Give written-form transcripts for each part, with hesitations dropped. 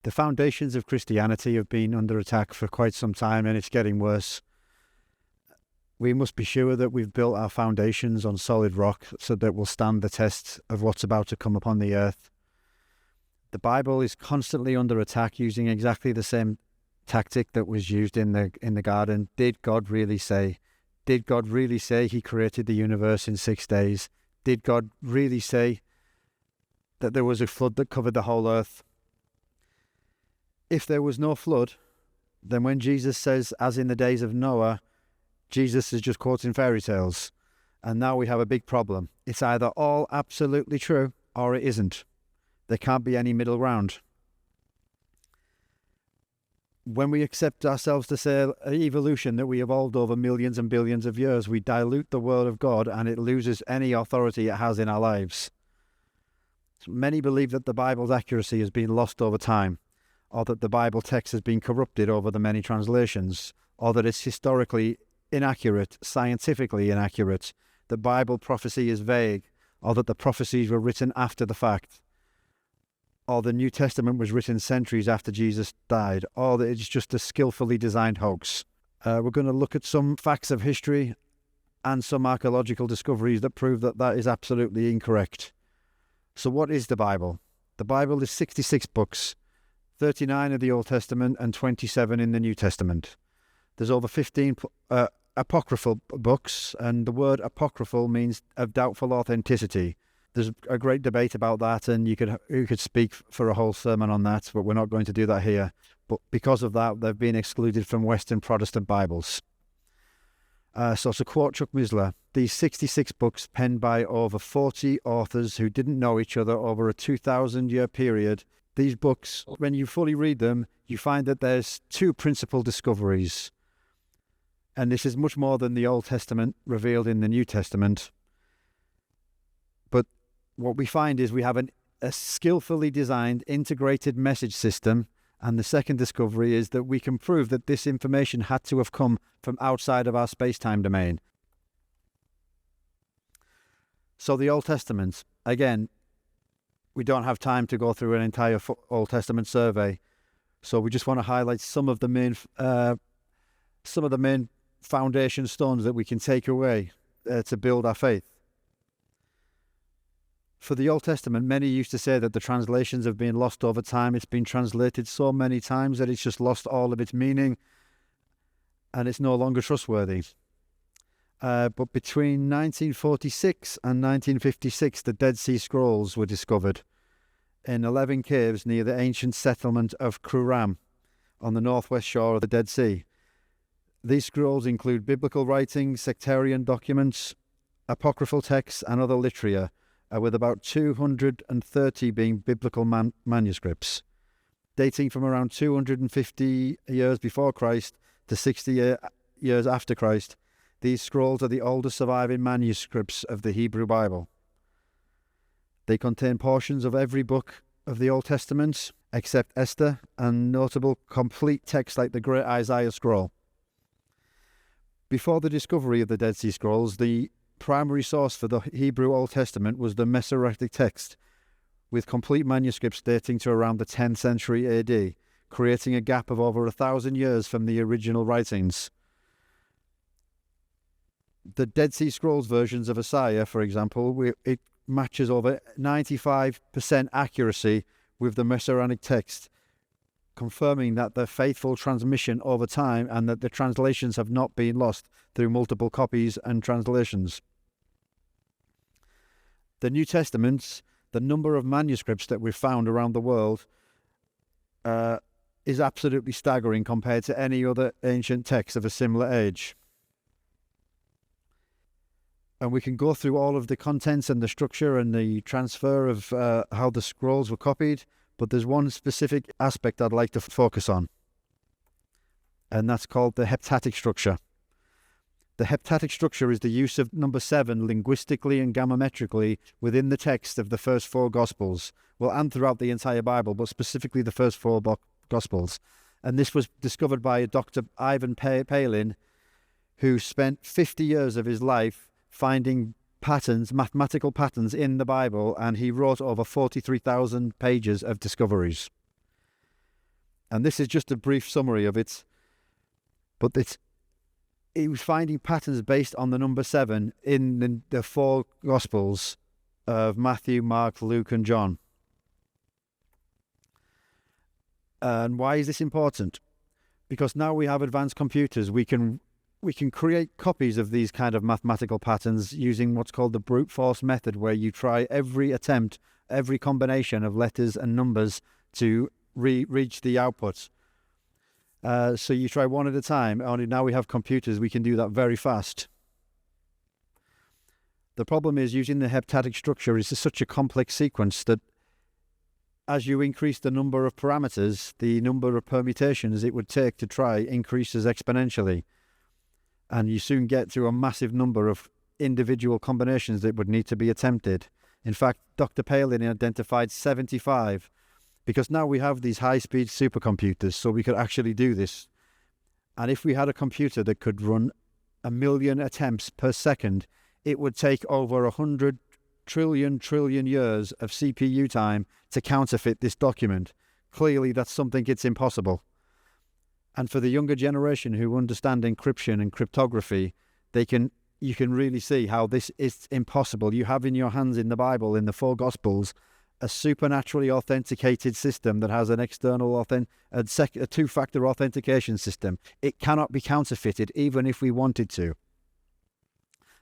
The foundations of Christianity have been under attack for quite some time, and it's getting worse. We must be sure that we've built our foundations on solid rock so that we'll stand the test of what's about to come upon the earth. The Bible is constantly under attack, using exactly the same tactic that was used in the garden. Did God really say? Did God really say he created the universe in 6 days? Did God really say that there was a flood that covered the whole earth? If there was no flood, then when Jesus says, as in the days of Noah, Jesus is just quoting fairy tales. And now we have a big problem. It's either all absolutely true or it isn't. There can't be any middle ground. When we accept ourselves to say evolution, that we evolved over millions and billions of years, we dilute the word of God and it loses any authority it has in our lives. Many believe that the Bible's accuracy has been lost over time, or that the Bible text has been corrupted over the many translations, or that it's historically inaccurate, scientifically inaccurate, that Bible prophecy is vague, or that the prophecies were written after the fact, or the New Testament was written centuries after Jesus died, or that it's just a skillfully designed hoax. We're going to look at some facts of history and some archaeological discoveries that prove that that is absolutely incorrect. So what is the Bible? The Bible is 66 books, 39 of the Old Testament and 27 in the New Testament. There's over 15 apocryphal books, and the word apocryphal means of doubtful authenticity. There's a great debate about that, and you could speak for a whole sermon on that, but we're not going to do that here. But because of that, they've been excluded from Western Protestant Bibles. So to quote Chuck Missler, these 66 books penned by over 40 authors who didn't know each other over a 2,000-year period, these books, when you fully read them, you find that there's two principal discoveries. And this is much more than the Old Testament revealed in the New Testament. But what we find is we have a skillfully designed integrated message system. And the second discovery is that we can prove that this information had to have come from outside of our space-time domain. So the Old Testament, again, we don't have time to go through an entire Old Testament survey. So we just want to highlight some of the main foundation stones that we can take away to build our faith. For the Old Testament, many used to say that the translations have been lost over time. It's been translated so many times that it's just lost all of its meaning and it's no longer trustworthy. But between 1946 and 1956, the Dead Sea Scrolls were discovered in 11 caves near the ancient settlement of Qumran on the northwest shore of the Dead Sea. These scrolls include biblical writings, sectarian documents, apocryphal texts, and other literature, with about 230 being biblical manuscripts, dating from around 250 years before Christ to 60 years after Christ. These scrolls are the oldest surviving manuscripts of the Hebrew Bible. They contain portions of every book of the Old Testament, except Esther, and notable complete texts like the Great Isaiah Scroll. Before the discovery of the Dead Sea Scrolls, the primary source for the Hebrew Old Testament was the Masoretic text, with complete manuscripts dating to around the 10th century AD, creating a gap of over 1,000 years from the original writings. The Dead Sea Scrolls versions of Isaiah, for example, it matches over 95% accuracy with the Masoretic text, confirming that the faithful transmission over time and that the translations have not been lost through multiple copies and translations. The New Testament, the number of manuscripts that we've found around the world is absolutely staggering compared to any other ancient text of a similar age. And we can go through all of the contents and the structure and the transfer of how the scrolls were copied, but there's one specific aspect I'd like to focus on, and that's called the heptadic structure. The heptadic structure is the use of number 7 linguistically and grammatically within the text of the first 4 Gospels, well, and throughout the entire Bible, but specifically the first 4 Gospels. And this was discovered by Dr. Ivan Palin, who spent 50 years of his life finding patterns, mathematical patterns in the Bible, and he wrote over 43,000 pages of discoveries. And this is just a brief summary of it. But he was finding patterns based on the number 7 in the 4 Gospels of Matthew, Mark, Luke, and John. And why is this important? Because now we have advanced computers. We can create copies of these kind of mathematical patterns using what's called the brute force method, where you try every attempt, every combination of letters and numbers to reach the output. So you try one at a time. Only now we have computers, we can do that very fast. The problem is using the heptadic structure is such a complex sequence that as you increase the number of parameters, the number of permutations it would take to try increases exponentially. And you soon get to a massive number of individual combinations that would need to be attempted. In fact, Dr. Palin identified 75, because now we have these high-speed supercomputers, so we could actually do this. And if we had a computer that could run 1 million attempts per second, it would take over 100 trillion years of CPU time to counterfeit this document. Clearly, that's something it's impossible. And for the younger generation who understand encryption and cryptography, you can really see how this is impossible. You have in your hands in the Bible, in the 4 Gospels, a supernaturally authenticated system that has an external a 2-factor authentication system. It cannot be counterfeited, even if we wanted to.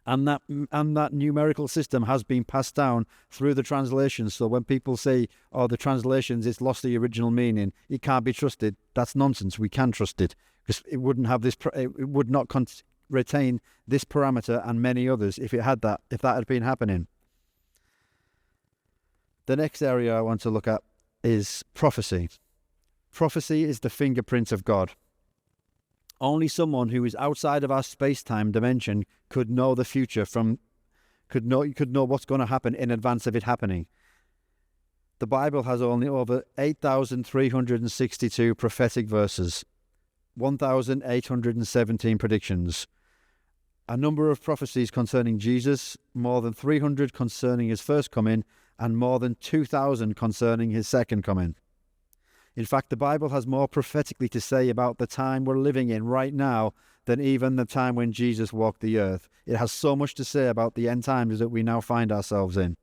And that numerical system has been passed down through the translations. So when people say, "Oh, the translations, it's lost the original meaning, it can't be trusted," that's nonsense. We can trust it, because it wouldn't have this. It would not retain this parameter and many others if that had been happening. The next area I want to look at is prophecy. Prophecy is the fingerprint of God. Only someone who is outside of our space-time dimension could know the future could know what's going to happen in advance of it happening. The Bible has only over 8,362 prophetic verses, 1,817 predictions, a number of prophecies concerning Jesus, more than 300 concerning his first coming, and more than 2,000 concerning his second coming. In fact, the Bible has more prophetically to say about the time we're living in right now than even the time when Jesus walked the earth. It has so much to say about the end times that we now find ourselves in.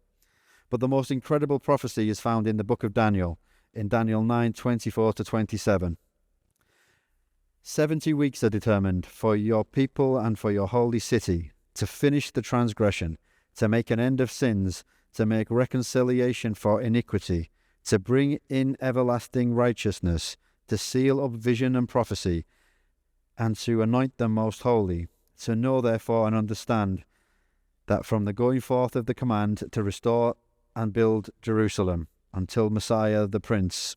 But the most incredible prophecy is found in the book of Daniel, in Daniel 9:24-27. 70 weeks are determined for your people and for your holy city, to finish the transgression, to make an end of sins, to make reconciliation for iniquity, to bring in everlasting righteousness, to seal up vision and prophecy, and to anoint them most holy, to know therefore and understand that from the going forth of the command to restore and build Jerusalem until Messiah the Prince.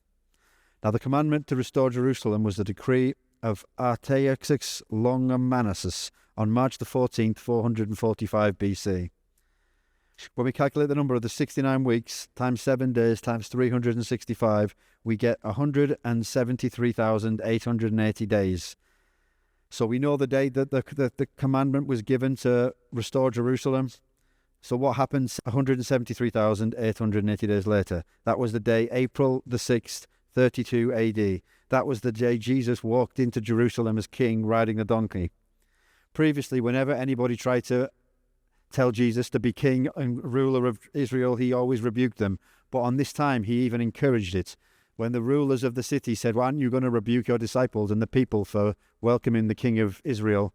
Now the commandment to restore Jerusalem was the decree of Artaxerxes Longimanus on March the 14th, 445 BC. When we calculate the number of the 69 weeks times 7 days times 365, we get 173,880 days. So we know the day that the commandment was given to restore Jerusalem. So what happens 173,880 days later? That was the day April the 6th, 32 AD. That was the day Jesus walked into Jerusalem as king riding a donkey. Previously, whenever anybody tried to tell Jesus to be king and ruler of Israel, he always rebuked them. But on this time, he even encouraged it. When the rulers of the city said, "Why aren't you going to rebuke your disciples and the people for welcoming the king of Israel?"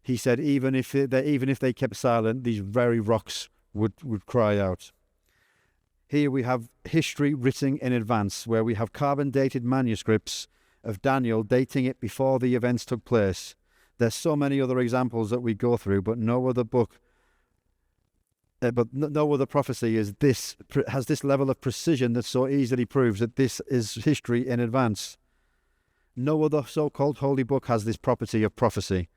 He said, even if they kept silent, these very rocks would cry out. Here we have history written in advance, where we have carbon-dated manuscripts of Daniel dating it before the events took place. There's so many other examples that we go through, but no other prophecy has this level of precision that so easily proves that this is history in advance. No other so-called holy book has this property of prophecy.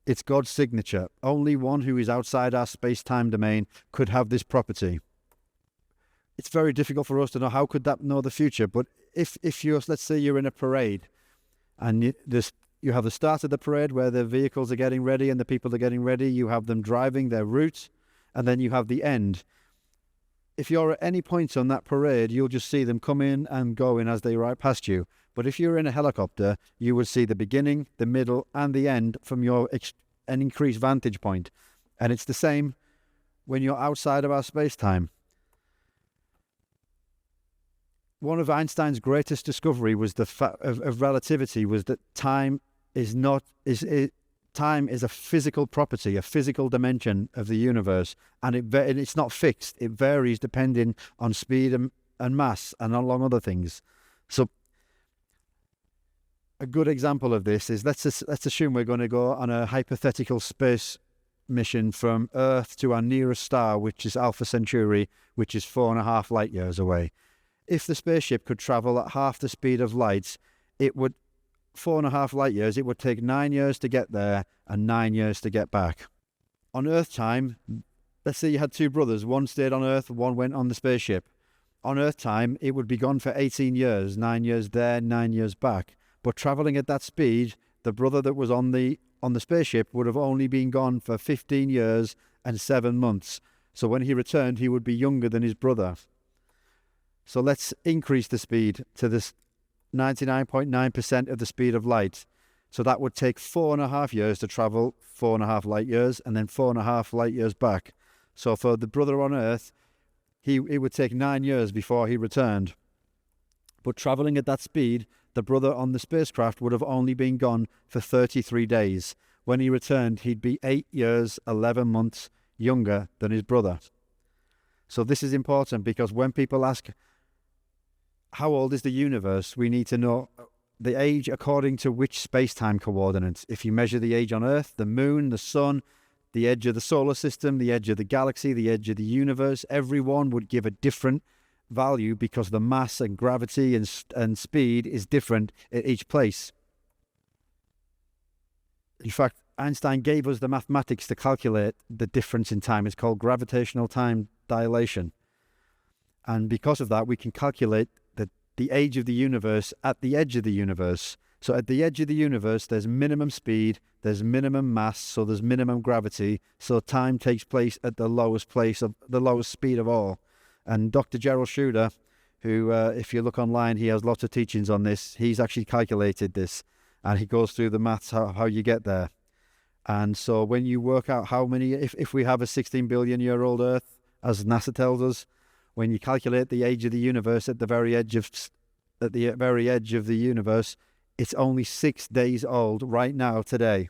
It's God's signature. Only one who is outside our space-time domain could have this property. It's very difficult for us to know how could that know the future. But if let's say you're in a parade, and you have the start of the parade where the vehicles are getting ready and the people are getting ready. You have them driving their route, and then you have the end. If you're at any point on that parade, you'll just see them come in and go in as they ride past you. But if you're in a helicopter, you will see the beginning, the middle, and the end from an increased vantage point. And it's the same when you're outside of our space-time. One of Einstein's greatest discovery was of relativity was that time is a physical property, a physical dimension of the universe, and it's not fixed. It varies depending on speed and mass and along other things. So a good example of this is let's assume we're going to go on a hypothetical space mission from Earth to our nearest star, which is Alpha Centauri, which is 4.5 light years away. If the spaceship could travel at half the speed of light, 4.5 light years, it would take 9 years to get there and 9 years to get back. On Earth time, let's say you had two brothers, one stayed on Earth, one went on the spaceship. On Earth time, it would be gone for 18 years, 9 years there, 9 years back. But travelling at that speed, the brother that was on the spaceship would have only been gone for 15 years and 7 months. So when he returned, he would be younger than his brother. So let's increase the speed to this 99.9% of the speed of light. So that would take 4.5 years to travel 4.5 light years and then 4.5 light years back. So for the brother on Earth, it would take 9 years before he returned. But travelling at that speed, the brother on the spacecraft would have only been gone for 33 days. When he returned, he'd be 8 years, 11 months younger than his brother. So this is important because when people ask, how old is the universe? We need to know the age according to which space-time coordinates. If you measure the age on Earth, the moon, the sun, the edge of the solar system, the edge of the galaxy, the edge of the universe, everyone would give a different value because the mass and gravity and speed is different at each place. In fact, Einstein gave us the mathematics to calculate the difference in time. It's called gravitational time dilation. And because of that, we can calculate the age of the universe at the edge of the universe. So at the edge of the universe, there's minimum speed, there's minimum mass, so there's minimum gravity. So time takes place at the lowest speed of all. And Dr. Gerald Schroeder, who, if you look online, he has lots of teachings on this. He's actually calculated this, and he goes through the maths, how you get there. And so when you work out how many, if we have a 16 billion year old Earth, as NASA tells us, when you calculate the age of the universe at the very edge of the universe, it's only 6 days old right now today.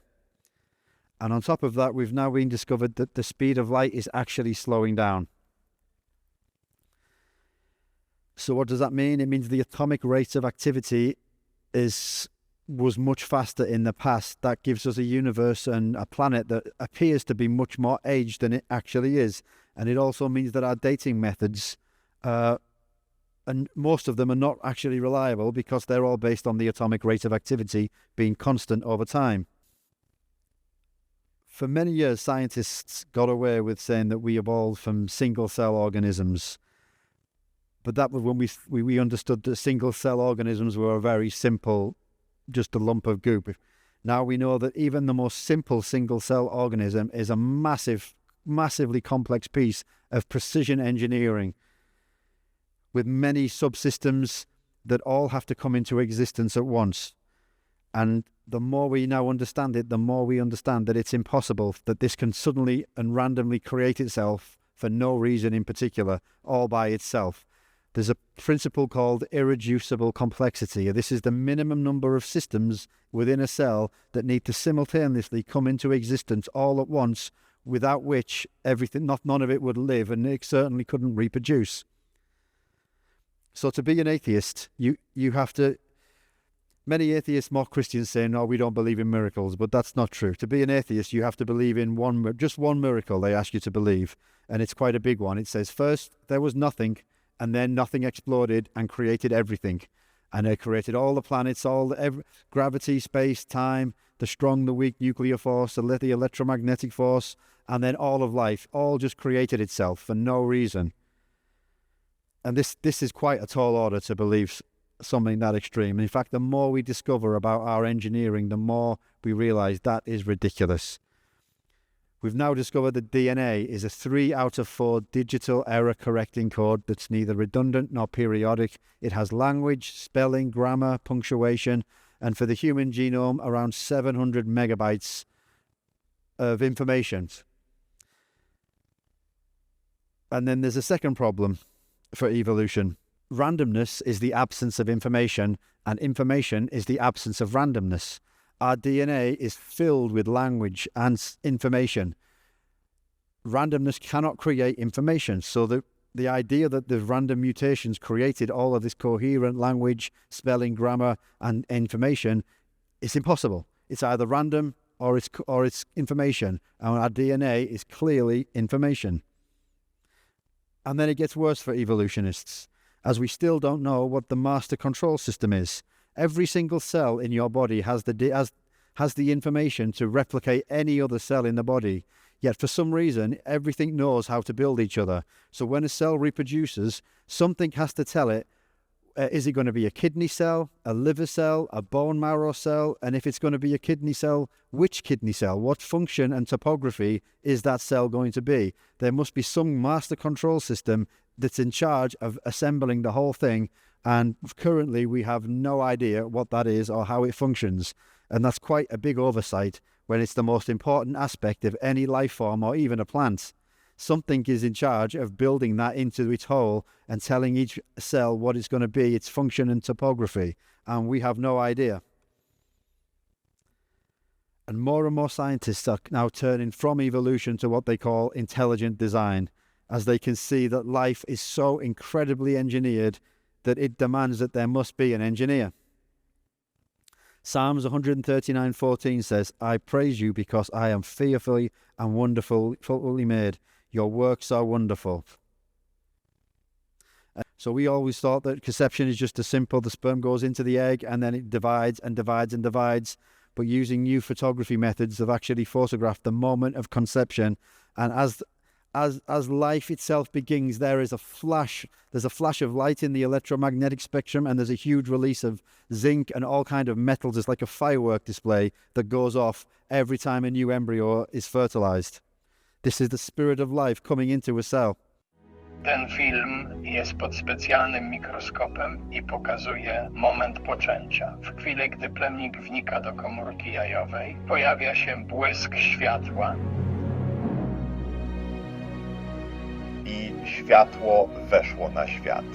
And on top of that, we've now been discovered that the speed of light is actually slowing down. So what does that mean? It means the atomic rate of activity was much faster in the past. That gives us a universe and a planet that appears to be much more aged than it actually is. And it also means that our dating methods, and most of them are not actually reliable because they're all based on the atomic rate of activity being constant over time. For many years, scientists got away with saying that we evolved from single-cell organisms. But that was when we understood that single-cell organisms were very simple, just a lump of goop. Now we know that even the most simple single-cell organism is a massively complex piece of precision engineering with many subsystems that all have to come into existence at once. And the more we now understand it, the more we understand that it's impossible that this can suddenly and randomly create itself for no reason in particular, all by itself. There's a principle called irreducible complexity. This is the minimum number of systems within a cell that need to simultaneously come into existence all at once, without which none of it would live, and it certainly couldn't reproduce. So to be an atheist, you have to... Many atheists mock Christians saying, no, we don't believe in miracles, but that's not true. To be an atheist, you have to believe in just one miracle they ask you to believe, and it's quite a big one. It says, first, there was nothing, and then nothing exploded and created everything. And it created all the planets, gravity, space, time, the strong, the weak nuclear force, the electromagnetic force, and then all of life, all just created itself for no reason. And this is quite a tall order to believe something that extreme. In fact, the more we discover about our engineering, the more we realize that is ridiculous. We've now discovered that DNA is a 3 out of 4 digital error correcting code that's neither redundant nor periodic. It has language, spelling, grammar, punctuation, and for the human genome, around 700 megabytes of information. And then there's a second problem for evolution. Randomness is the absence of information, and information is the absence of randomness. Our DNA is filled with language and information. Randomness cannot create information. So the idea that the random mutations created all of this coherent language, spelling, grammar, and information is impossible. It's either random or it's information. And our DNA is clearly information. And then it gets worse for evolutionists, as we still don't know what the master control system is. Every single cell in your body has the information to replicate any other cell in the body. Yet for some reason, everything knows how to build each other. So when a cell reproduces, something has to tell it, is it going to be a kidney cell, a liver cell, a bone marrow cell? And if it's going to be a kidney cell, which kidney cell? What function and topography is that cell going to be? There must be some master control system that's in charge of assembling the whole thing. And currently we have no idea what that is or how it functions. And that's quite a big oversight when it's the most important aspect of any life form or even a plant. Something is in charge of building that into its whole and telling each cell what it's going to be, its function and topography. And we have no idea. And more scientists are now turning from evolution to what they call intelligent design, as they can see that life is so incredibly engineered that it demands that there must be an engineer. Psalms 139:14 says, I praise you because I am fearfully and wonderfully made. Your works are wonderful. So we always thought that conception is just as simple. The sperm goes into the egg and then it divides and divides and divides. But using new photography methods, they've actually photographed the moment of conception. And as life itself begins, there's a flash of light in the electromagnetic spectrum, and there's a huge release of zinc and all kind of metals. It's like a firework display that goes off every time a new embryo is fertilized. This is the spirit of life coming into a cell. Ten film jest pod specjalnym mikroskopem i pokazuje moment poczęcia. W chwili, gdy plemnik wnika do komórki jajowej, pojawia się błysk światła. I światło weszło na świat.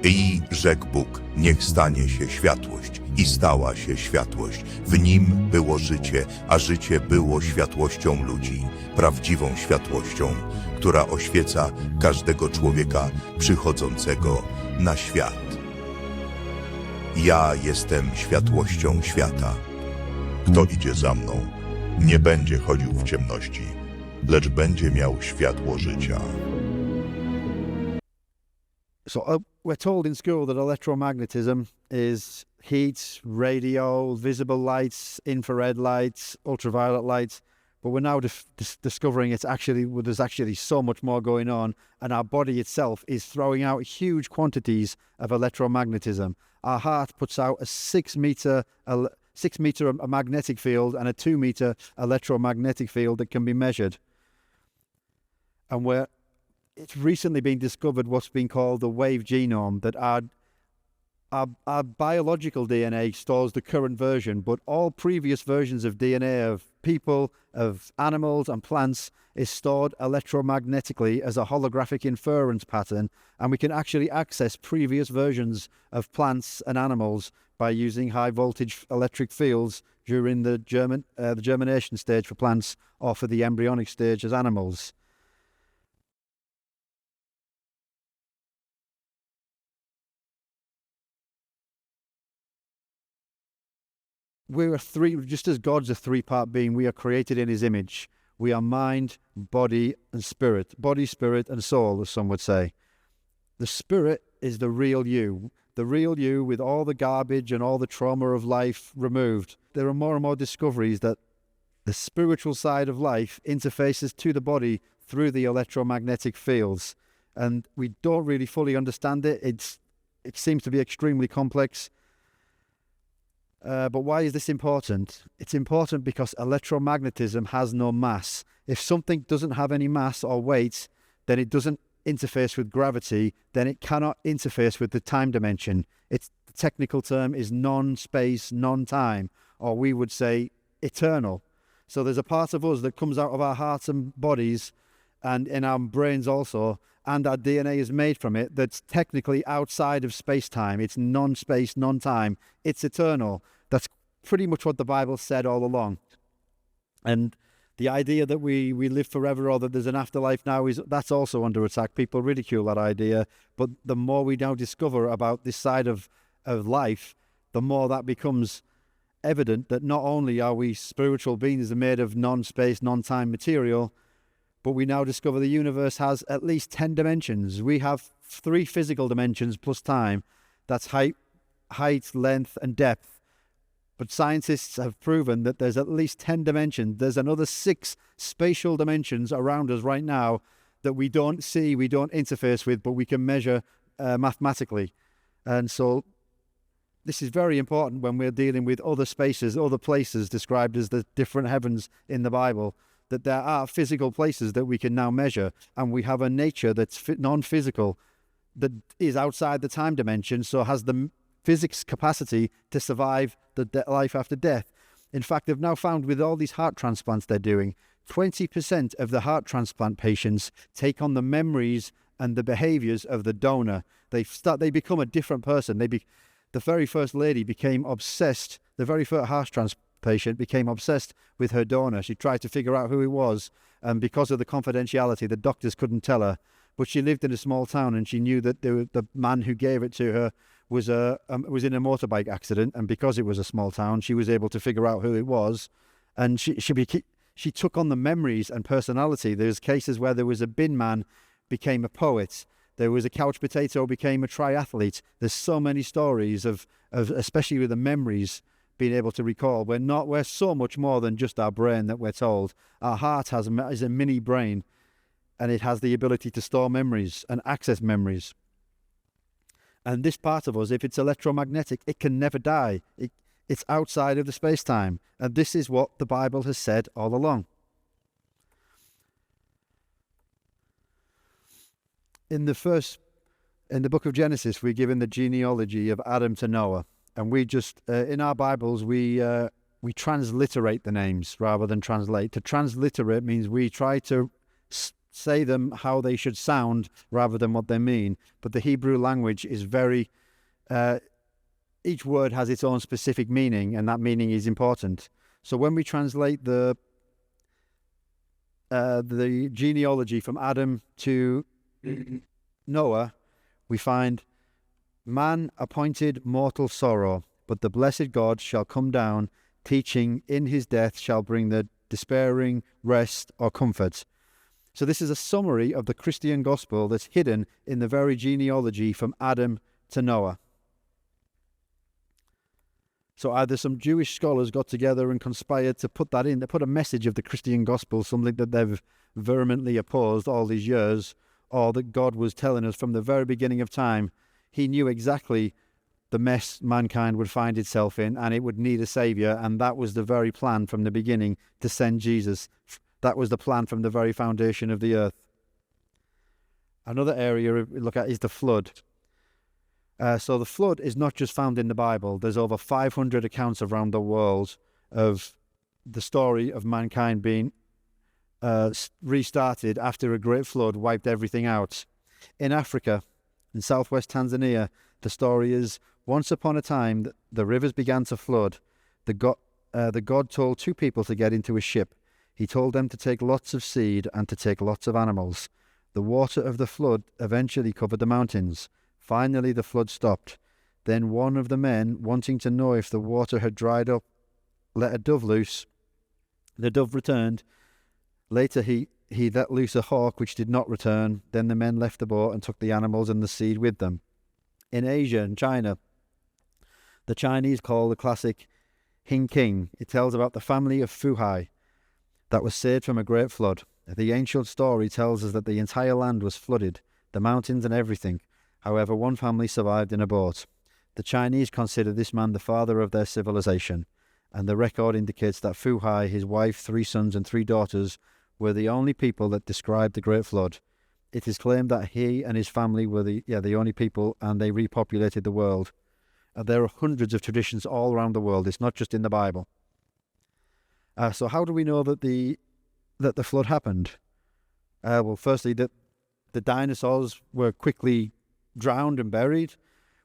I rzekł Bóg, niech stanie się światłość. I stała się światłość. W nim było życie, a życie było światłością ludzi, prawdziwą światłością, która oświeca każdego człowieka przychodzącego na świat. Ja jestem światłością świata. Kto idzie za mną, nie będzie chodził w ciemności, lecz będzie miał światło życia. So we're told in school that electromagnetism is heat, radio, visible lights, infrared lights, ultraviolet lights, but we're now discovering there's actually so much more going on, and our body itself is throwing out huge quantities of electromagnetism. Our heart puts out a 6 meter magnetic field and a 2 meter electromagnetic field that can be measured. And it's recently been discovered what's been called the wave genome, that our biological DNA stores the current version, but all previous versions of DNA of people, of animals and plants is stored electromagnetically as a holographic inference pattern, and we can actually access previous versions of plants and animals by using high voltage electric fields during the germination stage for plants or for the embryonic stage as animals. Just as God's a three-part being, we are created in his image. We are mind, body, and spirit. Body, spirit, and soul, as some would say. The spirit is the real you with all the garbage and all the trauma of life removed. There are more and more discoveries that the spiritual side of life interfaces to the body through the electromagnetic fields. And we don't really fully understand it. It seems to be extremely complex. But why is this important? It's important because electromagnetism has no mass. If something doesn't have any mass or weight, then it doesn't interface with gravity, then it cannot interface with the time dimension. The technical term is non-space, non-time, or we would say eternal. So there's a part of us that comes out of our hearts and bodies and in our brains also, and our DNA is made from it, that's technically outside of space-time. It's non-space, non-time. It's eternal. That's pretty much what the Bible said all along. And the idea that we live forever or that there's an afterlife now, that's also under attack. People ridicule that idea. But the more we now discover about this side of life, the more that becomes evident that not only are we spiritual beings made of non-space, non-time material, but we now discover the universe has at least 10 dimensions. We have 3 physical dimensions plus time. That's height, length, and depth. But scientists have proven that there's at least 10 dimensions. There's another 6 spatial dimensions around us right now that we don't see, we don't interface with, but we can measure mathematically. And so this is very important when we're dealing with other spaces, other places described as the different heavens in the Bible, that there are physical places that we can now measure, and we have a nature that's non-physical, that is outside the time dimension, so has the physics capacity to survive the life after death. In fact, they've now found with all these heart transplants they're doing, 20% of the heart transplant patients take on the memories and the behaviors of the donor. They become a different person. The very first lady became obsessed. The very first heart transplant patient became obsessed with her donor. She tried to figure out who it was, and because of the confidentiality, the doctors couldn't tell her. But she lived in a small town, and she knew that the man who gave it to her was in a motorbike accident, and because it was a small town, she was able to figure out who it was, and she took on the memories and personality. There's cases where there was a bin man became a poet. There was a couch potato became a triathlete. There's so many stories of especially with the memories being able to recall. We're so much more than just our brain that we're told. Our heart is a mini brain, and it has the ability to store memories and access memories. And this part of us, if it's electromagnetic, it can never die. It's outside of the space-time. And this is what the Bible has said all along. In the book of Genesis, we're given the genealogy of Adam to Noah. And we just, in our Bibles, we transliterate the names rather than translate. To transliterate means we try to say them how they should sound rather than what they mean. But the Hebrew language is very, each word has its own specific meaning, and that meaning is important. So when we translate the genealogy from Adam to Noah, we find, man appointed mortal sorrow, but the blessed God shall come down, teaching in his death shall bring the despairing rest or comfort. So this is a summary of the Christian gospel that's hidden in the very genealogy from Adam to Noah. So either some Jewish scholars got together and conspired to put that in, to put a message of the Christian gospel, something that they've vehemently opposed all these years, or that God was telling us from the very beginning of time. He knew exactly the mess mankind would find itself in, and it would need a saviour, and that was the very plan from the beginning, to send Jesus. That was the plan from the very foundation of the earth. Another area we look at is the flood. So the flood is not just found in the Bible. There's over 500 accounts around the world of the story of mankind being restarted after a great flood wiped everything out. In Africa, in southwest Tanzania, the story is, once upon a time, the rivers began to flood. The God told 2 people to get into a ship. He told them to take lots of seed and to take lots of animals. The water of the flood eventually covered the mountains. Finally, the flood stopped. Then one of the men, wanting to know if the water had dried up, let a dove loose. The dove returned. Later, he let loose a hawk, which did not return. Then the men left the boat and took the animals and the seed with them. In Asia and China, the Chinese call the classic Hing King. It tells about the family of Fuhai that was saved from a great flood. The ancient story tells us that the entire land was flooded, the mountains and everything. However, one family survived in a boat. The Chinese consider this man the father of their civilization, and the record indicates that Fu Hai, his wife, 3 sons and 3 daughters were the only people that described the Great Flood. It is claimed that he and his family were the only people, and they repopulated the world. There are hundreds of traditions all around the world. It's not just in the Bible. So how do we know that the flood happened? Well, firstly, that the dinosaurs were quickly drowned and buried.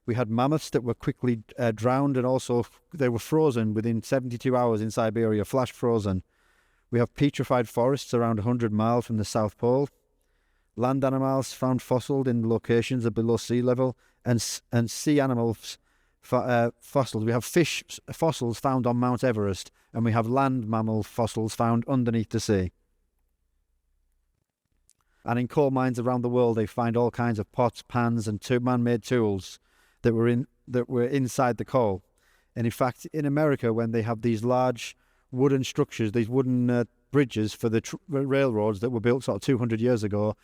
We had mammoths that were quickly drowned, and also they were frozen within 72 hours in Siberia, flash frozen. We have petrified forests around 100 miles from the South Pole. Land animals found fossiled in locations below sea level, and sea animals fossils. We have fish fossils found on Mount Everest, and we have land mammal fossils found underneath the sea. And in coal mines around the world, they find all kinds of pots, pans, and man-made tools that were inside the coal. And in fact, in America, when they have these large wooden structures, these wooden bridges for the railroads that were built sort of 200 years ago,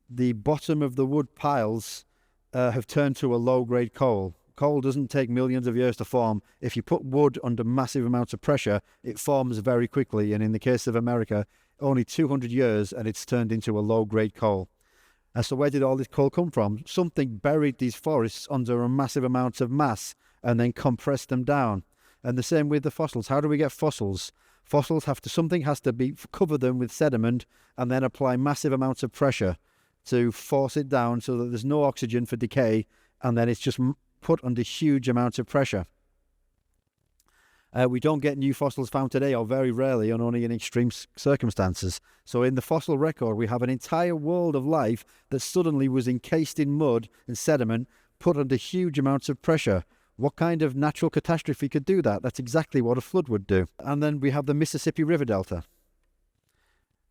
the bottom of the wood piles have turned to a low-grade coal. Coal doesn't take millions of years to form. If you put wood under massive amounts of pressure, it forms very quickly. And in the case of America, only 200 years and it's turned into a low-grade coal. And so where did all this coal come from? Something buried these forests under a massive amount of mass and then compressed them down. And the same with the fossils. How do we get fossils? Fossils something has to cover them with sediment and then apply massive amounts of pressure to force it down so that there's no oxygen for decay, and then it's just put under huge amounts of pressure. We don't get new fossils found today, or very rarely, and only in extreme circumstances. So in the fossil record, we have an entire world of life that suddenly was encased in mud and sediment, put under huge amounts of pressure. What kind of natural catastrophe could do that? That's exactly what a flood would do. And then we have the Mississippi River Delta.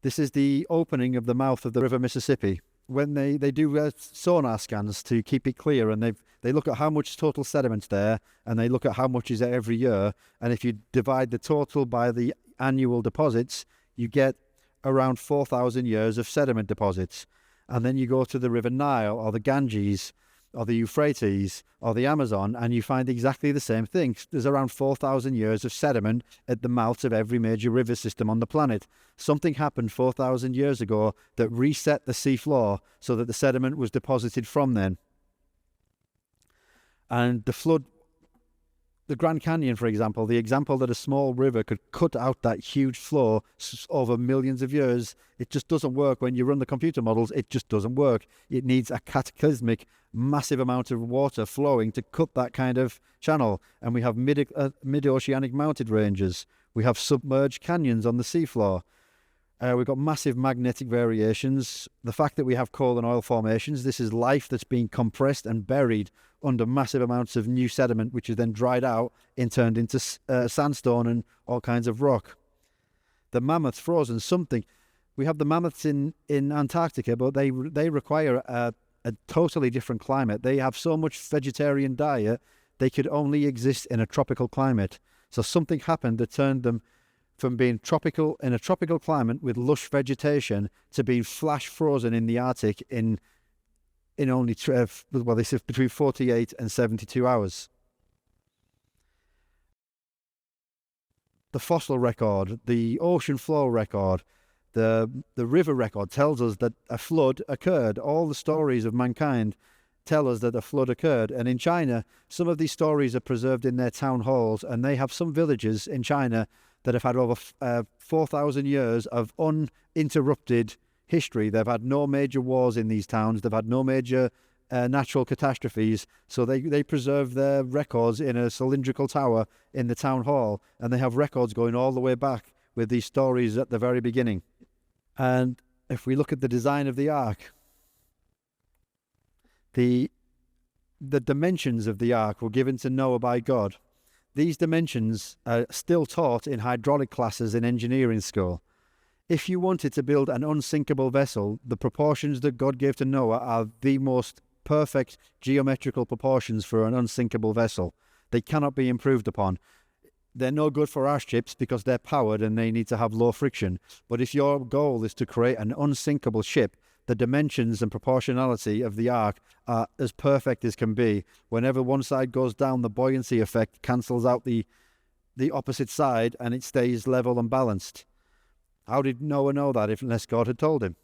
This is the opening of the mouth of the River Mississippi. When they do sonar scans to keep it clear, and they look at how much total sediment's there, and they look at how much is there every year, and if you divide the total by the annual deposits, you get around 4,000 years of sediment deposits. And then you go to the River Nile, or the Ganges, or the Euphrates, or the Amazon, and you find exactly the same thing. There's around 4,000 years of sediment at the mouths of every major river system on the planet. Something happened 4,000 years ago that reset the seafloor so that the sediment was deposited from then. And the flood, the Grand Canyon, for example, the example that a small river could cut out that huge flow over millions of years, it just doesn't work. When you run the computer models, it just doesn't work. It needs a cataclysmic, massive amount of water flowing to cut that kind of channel. And we have mid-oceanic mountain ranges. We have submerged canyons on the seafloor. We've got massive magnetic variations. The fact that we have coal and oil formations, this is life that's being compressed and buried under massive amounts of new sediment, which is then dried out and turned into sandstone and all kinds of rock. The mammoths frozen, something. We have the mammoths in Antarctica, but they require a totally different climate. They have so much vegetarian diet, they could only exist in a tropical climate. So something happened that turned them from being tropical in a tropical climate with lush vegetation to being flash frozen in the Arctic in only they say between 48 and 72 hours. The fossil record, the ocean flow record, the river record tells us that a flood occurred. All the stories of mankind tell us that a flood occurred. And in China, some of these stories are preserved in their town halls, and they have some villages in China that have had over 4,000 years of uninterrupted history. They've had no major wars in these towns. They've had no major natural catastrophes. So they preserve their records in a cylindrical tower in the town hall, and they have records going all the way back with these stories at the very beginning. And if we look at the design of the ark, the dimensions of the ark were given to Noah by God. These dimensions are still taught in hydraulic classes in engineering school. If you wanted to build an unsinkable vessel, the proportions that God gave to Noah are the most perfect geometrical proportions for an unsinkable vessel. They cannot be improved upon. They're no good for our ships because they're powered and they need to have low friction. But if your goal is to create an unsinkable ship, the dimensions and proportionality of the ark are as perfect as can be. Whenever one side goes down, the buoyancy effect cancels out the opposite side, and it stays level and balanced. How did Noah know that unless God had told him?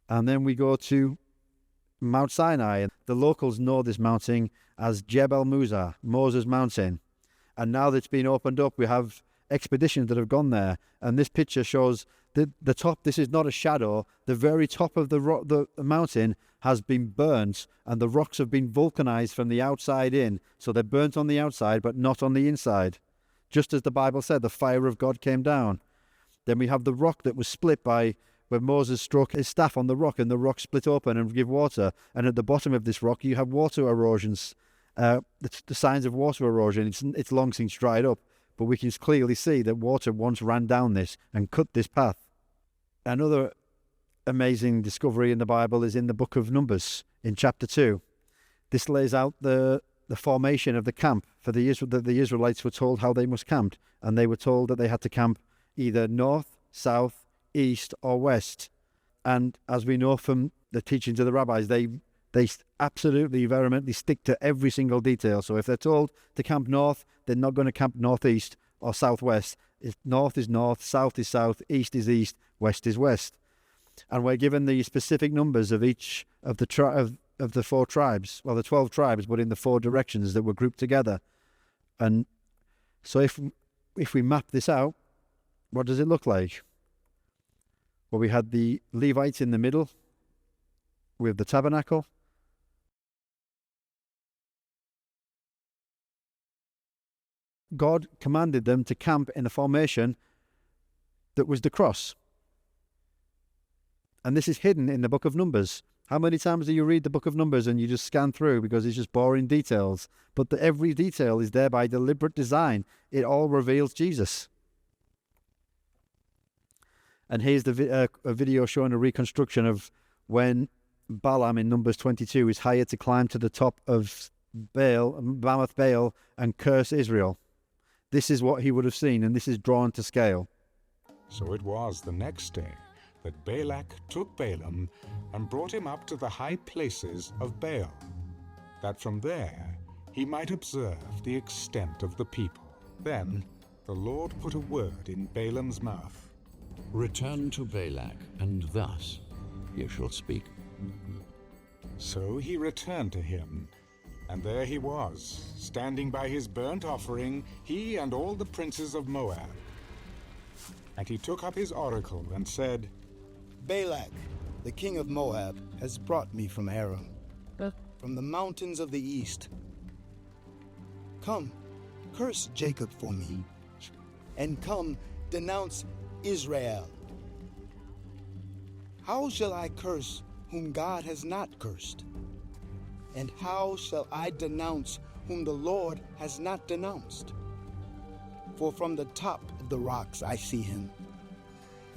And then we go to Mount Sinai. The locals know this mountain as Jebel Musa, Moses' mountain. And now that it's been opened up, we have expeditions that have gone there. And this picture shows the top. This is not a shadow. The very top of the mountain has been burnt, and the rocks have been vulcanized from the outside in. So they're burnt on the outside, but not on the inside. Just as the Bible said, the fire of God came down. Then we have the rock that was split by where Moses struck his staff on the rock, and the rock split open and give water. And at the bottom of this rock, you have water erosions. The signs of water erosion. It's long since dried up, but we can clearly see that water once ran down this and cut this path. Another amazing discovery in the Bible is in the book of Numbers, in chapter 2. This lays out the formation of the camp for the Israelites were told how they must camp, and they were told that they had to camp either north, south, east, or west. And as we know from the teachings of the rabbis, they absolutely vehemently stick to every single detail. So if they're told to camp north, they're not going to camp northeast or southwest. North is north, south is south, east is east, west is west. And we're given the specific numbers of each of the 4 tribes, well, the 12 tribes, but in the 4 directions that were grouped together. And so if we map this out, what does it look like? Well, we had the Levites in the middle with the tabernacle. God commanded them to camp in a formation that was the cross. And this is hidden in the book of Numbers. How many times do you read the book of Numbers and you just scan through because it's just boring details? But every detail is there by deliberate design. It all reveals Jesus. And here's a video showing a reconstruction of when Balaam in Numbers 22 is hired to climb to the top of Mammoth Baal, and curse Israel. This is what he would have seen, and this is drawn to scale. So it was the next day that Balak took Balaam and brought him up to the high places of Baal, that from there he might observe the extent of the people. Then the Lord put a word in Balaam's mouth. Return to Balak, and thus you shall speak. So he returned to him, and there he was, standing by his burnt offering, he and all the princes of Moab. And he took up his oracle and said, Balak, the king of Moab, has brought me from Aram, from the mountains of the east. Come, curse Jacob for me, and come, denounce Israel. How shall I curse whom God has not cursed? And how shall I denounce whom the Lord has not denounced? For from the top of the rocks I see him,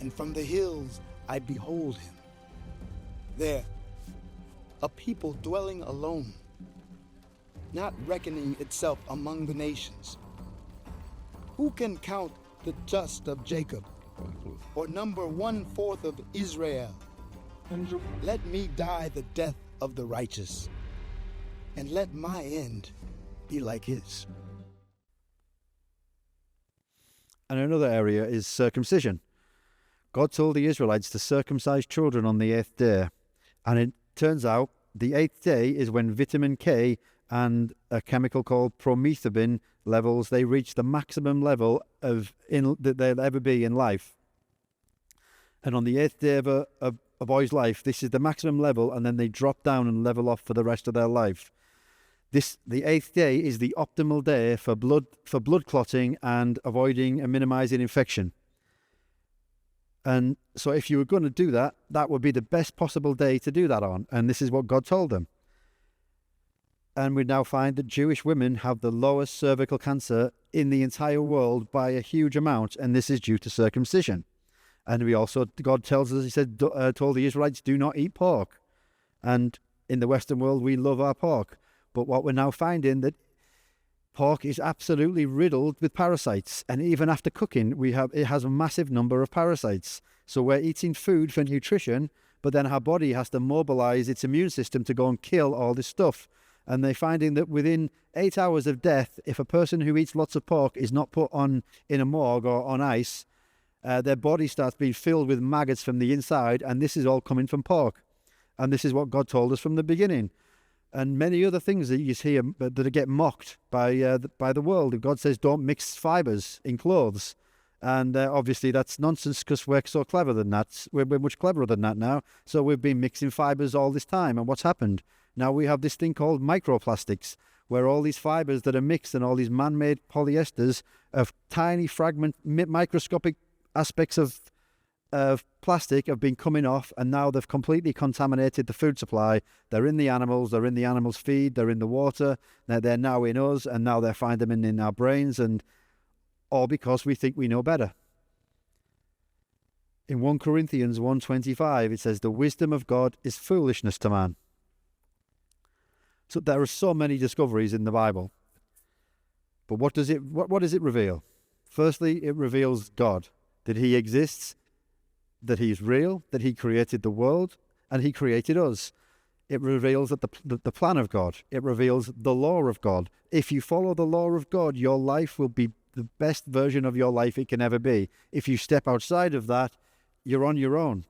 and from the hills I behold him. There, a people dwelling alone, not reckoning itself among the nations. Who can count the just of Jacob, or number 1/4 of Israel? Let me die the death of the righteous, and let my end be like his. And another area is circumcision. God told the Israelites to circumcise children on the 8th day. And it turns out the 8th day is when vitamin K and a chemical called promethazine levels, they reach the maximum level that they'll ever be in life. And on the 8th day of a boy's life, this is the maximum level, and then they drop down and level off for the rest of their life. The 8th day is the optimal day for blood clotting and avoiding and minimizing infection. And so if you were going to do that, that would be the best possible day to do that on. And this is what God told them. And we now find that Jewish women have the lowest cervical cancer in the entire world by a huge amount, and this is due to circumcision. And we also, God tells us, he said, told the Israelites, do not eat pork. And in the Western world, we love our pork. But what we're now finding that pork is absolutely riddled with parasites. And even after cooking, it has a massive number of parasites. So we're eating food for nutrition, but then our body has to mobilize its immune system to go and kill all this stuff. And they're finding that within 8 hours of death, if a person who eats lots of pork is not put on in a morgue or on ice, their body starts being filled with maggots from the inside, and this is all coming from pork. And this is what God told us from the beginning. And many other things that you hear that get mocked by the world. God says, don't mix fibres in clothes. And obviously that's nonsense, because we're so clever than that. We're much cleverer than that now. So we've been mixing fibres all this time. And what's happened? Now we have this thing called microplastics, where all these fibres that are mixed and all these man-made polyesters of tiny microscopic aspects of plastic have been coming off, and now they've completely contaminated the food supply. They're in the animals, they're in the animals' feed, they're in the water, they're now in us, and now they're finding them in our brains, and all because we think we know better. In 1 Corinthians 1:25, it says, the wisdom of God is foolishness to man. So there are so many discoveries in the Bible. But what does it reveal? Firstly, it reveals God, that he exists, that he's real, that he created the world, and he created us. It reveals that the plan of God. It reveals the law of God. If you follow the law of God, your life will be the best version of your life it can ever be. If you step outside of that, you're on your own.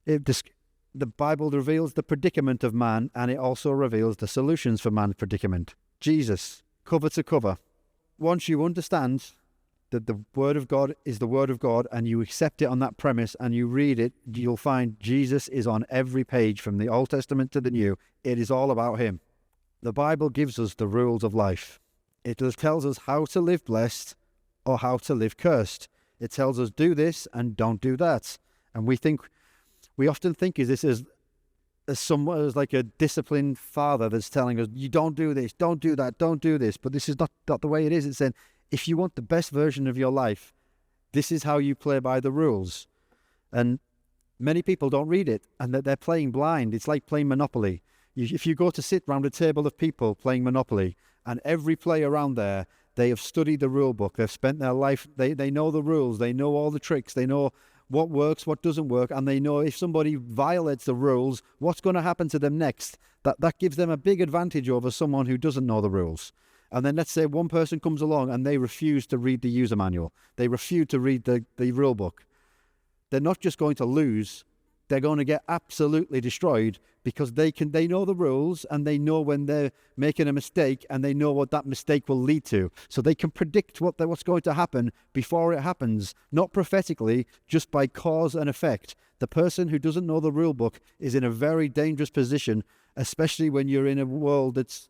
The Bible reveals the predicament of man, and it also reveals the solutions for man's predicament. Jesus, cover to cover. Once you understand that the Word of God is the Word of God, and you accept it on that premise, and you read it, you'll find Jesus is on every page from the Old Testament to the New. It is all about him. The Bible gives us the rules of life. It tells us how to live blessed or how to live cursed. It tells us do this and don't do that. And we often think of this as like a disciplined father that's telling us, you don't do this, don't do that, don't do this. But this is not the way it is. It's saying, if you want the best version of your life, this is how you play by the rules. And many people don't read it, and they're playing blind. It's like playing Monopoly. If you go to sit round a table of people playing Monopoly, and every player around there, they have studied the rule book. They've spent their life, they know the rules, they know all the tricks, they know what works, what doesn't work, and they know if somebody violates the rules, what's going to happen to them next. That gives them a big advantage over someone who doesn't know the rules. And then let's say one person comes along and they refuse to read the user manual. They refuse to read the rule book. They're not just going to lose, they're going to get absolutely destroyed, because they know the rules, and they know when they're making a mistake, and they know what that mistake will lead to. So they can predict what's going to happen before it happens, not prophetically, just by cause and effect. The person who doesn't know the rule book is in a very dangerous position, especially when you're in a world that's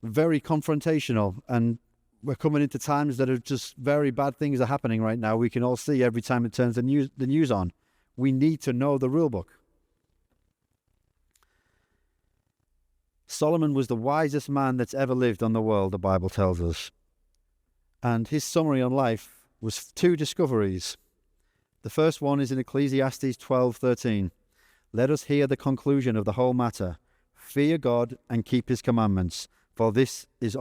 very confrontational, and we're coming into times that are just very bad things are happening right now. We can all see every time it turns the news on. We need to know the rule book. Solomon was the wisest man that's ever lived on the world, the Bible tells us. And his summary on life was 2 discoveries. The first one is in Ecclesiastes 12:13. Let us hear the conclusion of the whole matter. Fear God and keep his commandments, for this is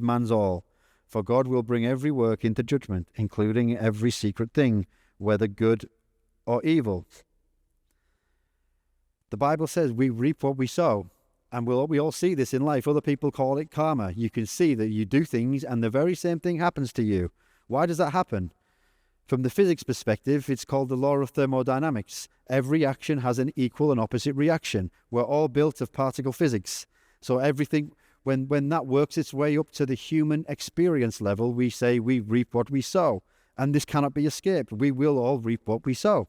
man's all. For God will bring every work into judgment, including every secret thing, whether good or evil. The Bible says we reap what we sow. And we all see this in life. Other people call it karma. You can see that you do things and the very same thing happens to you. Why does that happen? From the physics perspective, it's called the law of thermodynamics. Every action has an equal and opposite reaction. We're all built of particle physics. So everything, when that works its way up to the human experience level, we say we reap what we sow. And this cannot be escaped. We will all reap what we sow.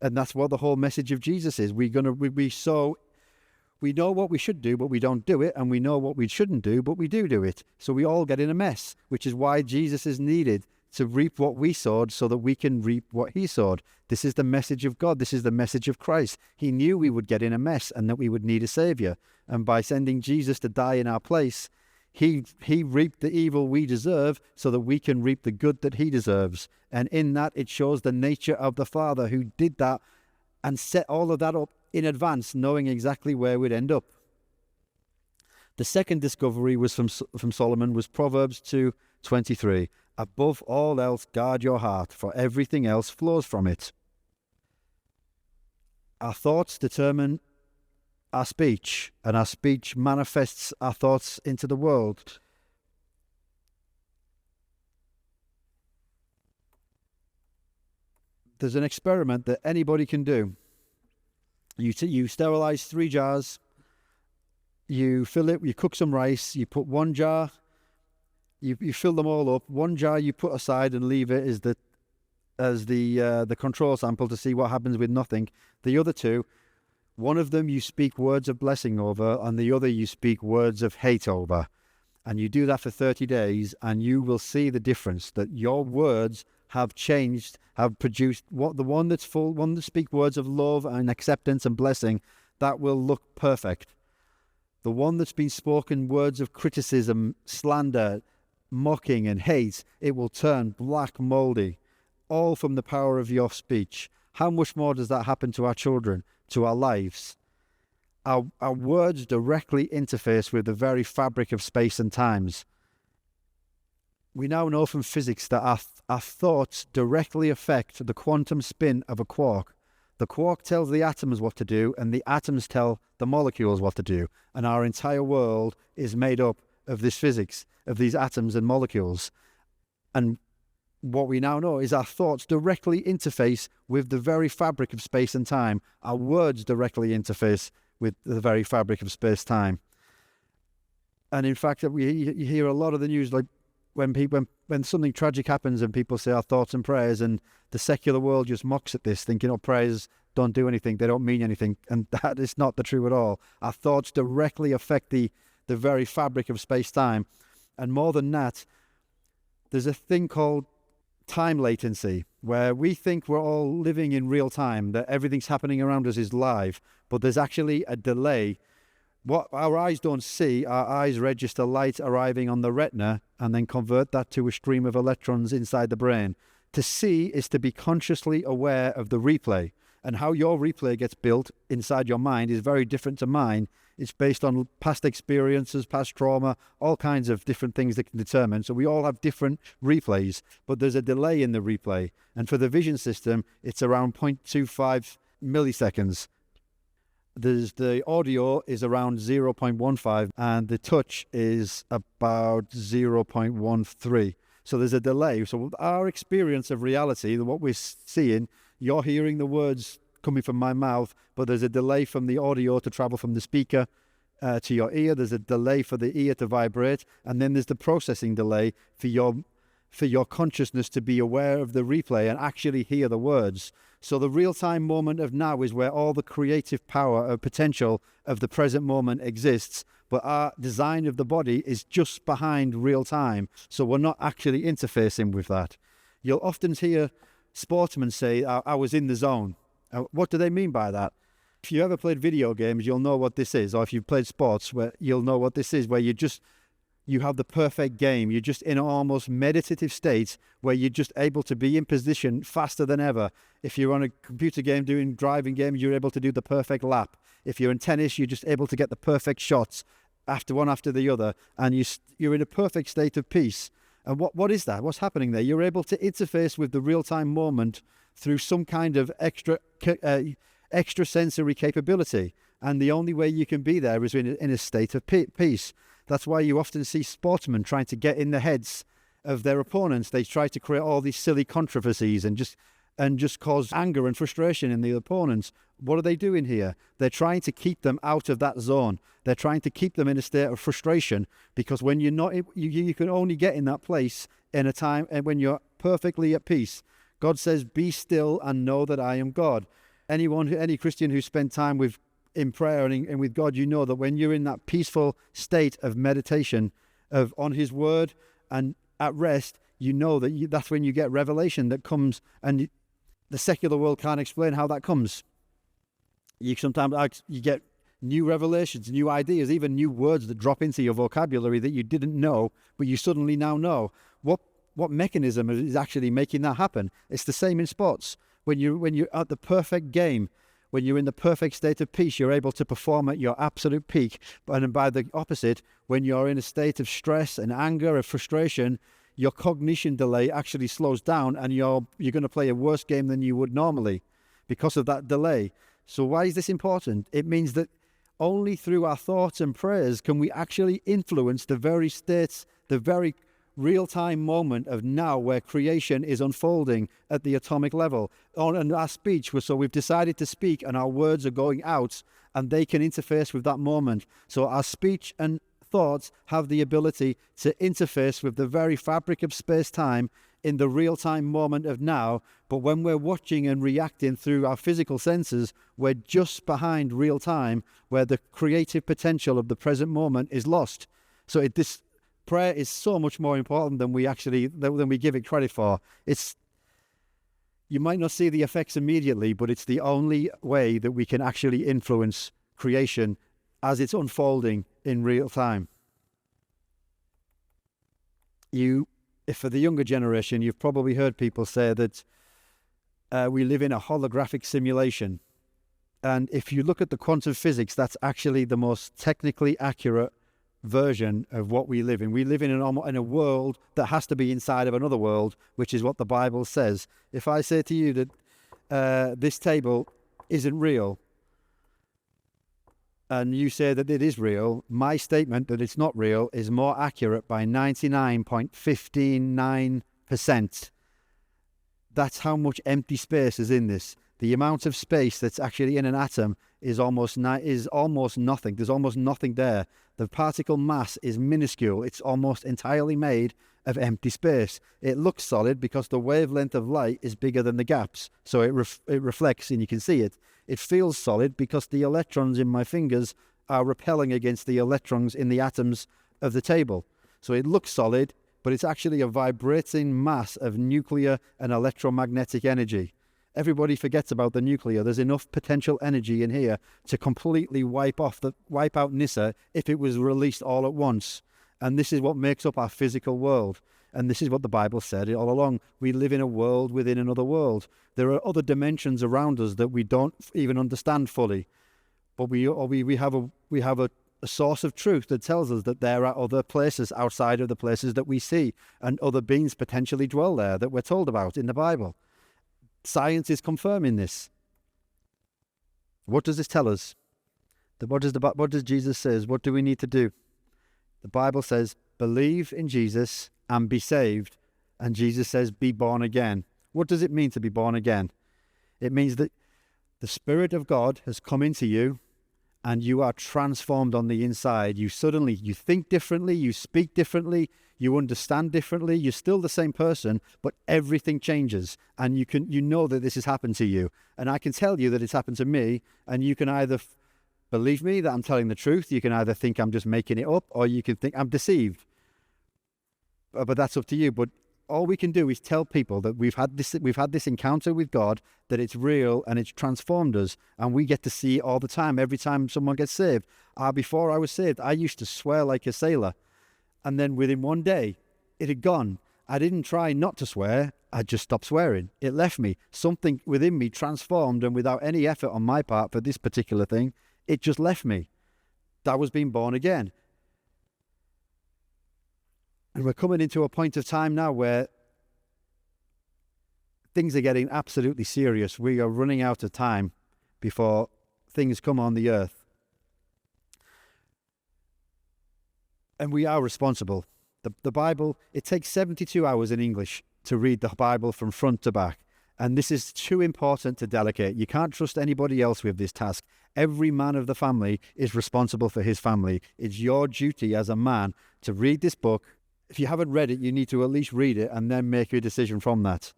And that's what the whole message of Jesus is. We sow. We know what we should do, but we don't do it. And we know what we shouldn't do, but we do it. So we all get in a mess, which is why Jesus is needed to reap what we sowed so that we can reap what he sowed. This is the message of God. This is the message of Christ. He knew we would get in a mess and that we would need a savior. And by sending Jesus to die in our place, he reaped the evil we deserve so that we can reap the good that he deserves. And in that, it shows the nature of the Father who did that and set all of that up in advance, knowing exactly where we'd end up. The second discovery was from Solomon was Proverbs 2:23. Above all else, guard your heart, for everything else flows from it. Our thoughts determine our speech, and our speech manifests our thoughts into the world. There's an experiment that anybody can do. You sterilize 3 jars, you fill it, you cook some rice, you put 1 jar, you fill them all up. 1 jar you put aside and leave it as the control sample to see what happens with nothing. The other 2, one of them you speak words of blessing over, and the other you speak words of hate over. And you do that for 30 days, and you will see the difference, that your words have changed, have produced what the one that's full, one that speak words of love and acceptance and blessing, that will look perfect. The one that's been spoken words of criticism, slander, mocking and hate, it will turn black, moldy, all from the power of your speech. How much more does that happen to our children, to our lives? Our words directly interface with the very fabric of space and times. We now know from physics that our thoughts directly affect the quantum spin of a quark. The quark tells the atoms what to do, and the atoms tell the molecules what to do. And our entire world is made up of this physics, of these atoms and molecules. And what we now know is our thoughts directly interface with the very fabric of space and time. Our words directly interface with the very fabric of space-time. And in fact, you hear a lot of the news, like when something tragic happens and people say our thoughts and prayers, and the secular world just mocks at this, thinking, prayers don't do anything, they don't mean anything. And that is not the truth at all. Our thoughts directly affect the very fabric of space-time. And more than that, there's a thing called time latency, where we think we're all living in real time, that everything's happening around us is live, but there's actually a delay. What our eyes don't see, our eyes register light arriving on the retina and then convert that to a stream of electrons inside the brain. To see is to be consciously aware of the replay, and how your replay gets built inside your mind is very different to mine. It's based on past experiences, past trauma, all kinds of different things that can determine. So we all have different replays, but there's a delay in the replay. And for the vision system, it's around 0.25 milliseconds. The audio is around 0.15, and the touch is about 0.13. So there's a delay. So our experience of reality, what we're seeing, you're hearing the words coming from my mouth, but there's a delay from the audio to travel from the speaker to your ear. There's a delay for the ear to vibrate, and then there's the processing delay for your consciousness to be aware of the replay and actually hear the words. So the real-time moment of now is where all the creative power or potential of the present moment exists, but our design of the body is just behind real time, so we're not actually interfacing with that. You'll often hear sportsmen say, I was in the zone. What do they mean by that? If you ever played video games, you'll know what this is, or if you've played sports, you'll know what this is, where you have the perfect game. You're just in an almost meditative state where you're just able to be in position faster than ever. If you're on a computer game doing driving games, you're able to do the perfect lap. If you're in tennis, you're just able to get the perfect shots one after the other, and you're in a perfect state of peace. And what is that? What's happening there? You're able to interface with the real-time moment through some kind of extrasensory capability. And the only way you can be there is in a state of peace. That's why you often see sportsmen trying to get in the heads of their opponents. They try to create all these silly controversies and just cause anger and frustration in the opponents. What are they doing here? They're trying to keep them out of that zone. They're trying to keep them in a state of frustration, because when you're not, you can only get in that place in a time when you're perfectly at peace. God says, "Be still and know that I am God." Any Christian who spent time in prayer and with God, you know that when you're in that peaceful state of meditation, on His Word and at rest, you know that that's when you get revelation that comes, and the secular world can't explain how that comes. Sometimes you get new revelations, new ideas, even new words that drop into your vocabulary that you didn't know, but you suddenly now know. What mechanism is actually making that happen? It's the same in sports. When you're at the perfect game, when you're in the perfect state of peace, you're able to perform at your absolute peak. And by the opposite, when you're in a state of stress and anger and frustration, your cognition delay actually slows down, and you're going to play a worse game than you would normally because of that delay. So why is this important? It means that only through our thoughts and prayers can we actually influence the very states, the very real-time moment of now where creation is unfolding at the atomic level. And our speech, so we've decided to speak and our words are going out and they can interface with that moment. So our speech and thoughts have the ability to interface with the very fabric of space-time in the real-time moment of now. But when we're watching and reacting through our physical senses, we're just behind real-time, where the creative potential of the present moment is lost. So this prayer is so much more important than we give it credit for. You might not see the effects immediately, but it's the only way that we can actually influence creation as it's unfolding in real time. If for the younger generation, you've probably heard people say that we live in a holographic simulation. And if you look at the quantum physics, that's actually the most technically accurate version of what we live in. We live in a world that has to be inside of another world, which is what the Bible says. If I say to you that this table isn't real, and you say that it is real, my statement that it's not real is more accurate by 99.159%. That's how much empty space is in this. The amount of space that's actually in an atom is almost nothing. There's almost nothing there. The particle mass is minuscule. It's almost entirely made of empty space. It looks solid because the wavelength of light is bigger than the gaps, so it reflects and you can see it. It feels solid because the electrons in my fingers are repelling against the electrons in the atoms of the table. So it looks solid, but it's actually a vibrating mass of nuclear and electromagnetic energy. Everybody forgets about the nuclear. There's enough potential energy in here to completely wipe out Nyssa if it was released all at once. And this is what makes up our physical world. And this is what the Bible said all along. We live in a world within another world. There are other dimensions around us that we don't even understand fully. But we have a source of truth that tells us that there are other places outside of the places that we see, and other beings potentially dwell there that we're told about in the Bible. Science is confirming this. What does this tell us? What does Jesus say? What do we need to do? The Bible says, believe in Jesus and be saved. And Jesus says, be born again. What does it mean to be born again? It means that the Spirit of God has come into you and you are transformed on the inside. You think differently, you speak differently, you understand differently. You're still the same person, but everything changes. And you know that this has happened to you. And I can tell you that it's happened to me, and you can either believe me that I'm telling the truth, you can either think I'm just making it up, or you can think I'm deceived. But that's up to you. But all we can do is tell people that we've had this encounter with God, that it's real and it's transformed us, and we get to see it all the time. Every time someone gets saved, before I was saved, I used to swear like a sailor, and then within one day, it had gone. I didn't try not to swear. I just stopped swearing. It left me. Something within me transformed, and without any effort on my part for this particular thing, it just left me. That was being born again. And we're coming into a point of time now where things are getting absolutely serious. We are running out of time before things come on the earth. And we are responsible. The Bible, it takes 72 hours in English to read the Bible from front to back. And this is too important to delegate. You can't trust anybody else with this task. Every man of the family is responsible for his family. It's your duty as a man to read this book. If you haven't read it, you need to at least read it and then make your decision from that.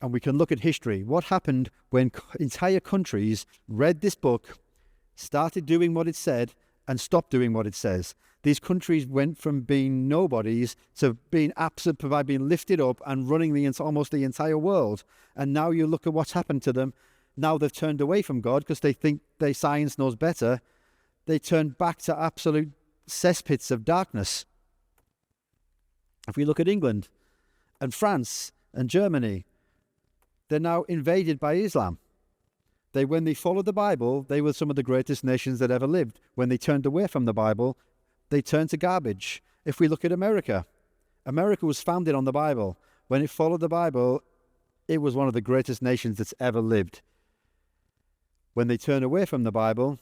And we can look at history. What happened when entire countries read this book, started doing what it said, and stopped doing what it says? These countries went from being nobodies to being absolute, by being lifted up and running almost the entire world. And now you look at what's happened to them. Now they've turned away from God because they think science knows better. They turn back to absolute cesspits of darkness. If we look at England and France and Germany, they're now invaded by Islam. When they followed the Bible, they were some of the greatest nations that ever lived. When they turned away from the Bible, they turned to garbage. If we look at America, America was founded on the Bible. When it followed the Bible, it was one of the greatest nations that's ever lived. When they turn away from the Bible,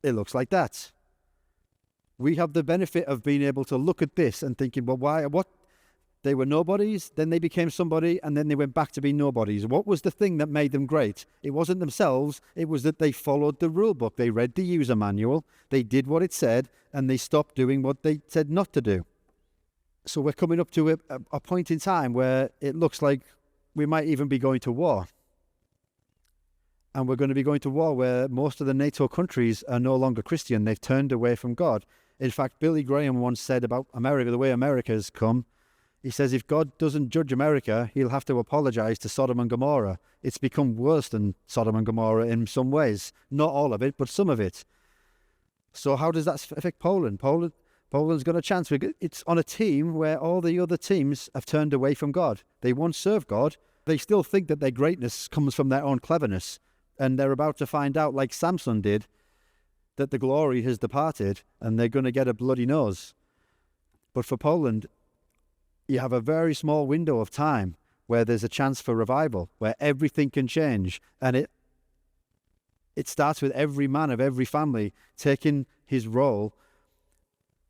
it looks like that. We have the benefit of being able to look at this and thinking, well, why? What? They were nobodies, then they became somebody, and then they went back to being nobodies. What was the thing that made them great? It wasn't themselves, it was that they followed the rule book. They read the user manual, they did what it said, and they stopped doing what they said not to do. So we're coming up to a point in time where it looks like we might even be going to war. And we're going to be going to war where most of the NATO countries are no longer Christian. They've turned away from God. In fact, Billy Graham once said about America, the way America's come, he says if God doesn't judge America, he'll have to apologize to Sodom and Gomorrah. It's become worse than Sodom and Gomorrah in some ways. Not all of it, but some of it. So how does that affect Poland? Poland's got a chance. It's on a team where all the other teams have turned away from God. They once served God. They still think that their greatness comes from their own cleverness. And they're about to find out, like Samson did, that the glory has departed and they're going to get a bloody nose. But for Poland, you have a very small window of time where there's a chance for revival, where everything can change. And it starts with every man of every family taking his role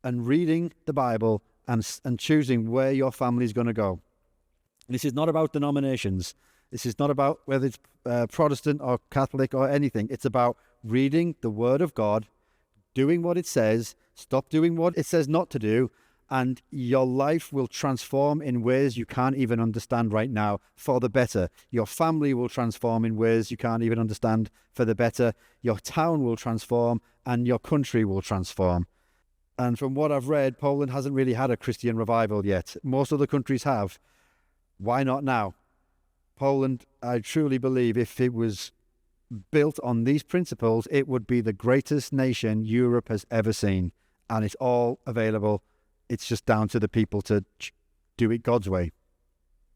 and reading the Bible and choosing where your family is going to go. This is not about denominations. This is not about whether it's Protestant or Catholic or anything. It's about reading the Word of God, doing what it says, stop doing what it says not to do, and your life will transform in ways you can't even understand right now for the better. Your family will transform in ways you can't even understand for the better. Your town will transform and your country will transform. And from what I've read, Poland hasn't really had a Christian revival yet. Most other countries have. Why not now? Poland, I truly believe if it was built on these principles, it would be the greatest nation Europe has ever seen. And it's all available. It's just down to the people to do it God's way.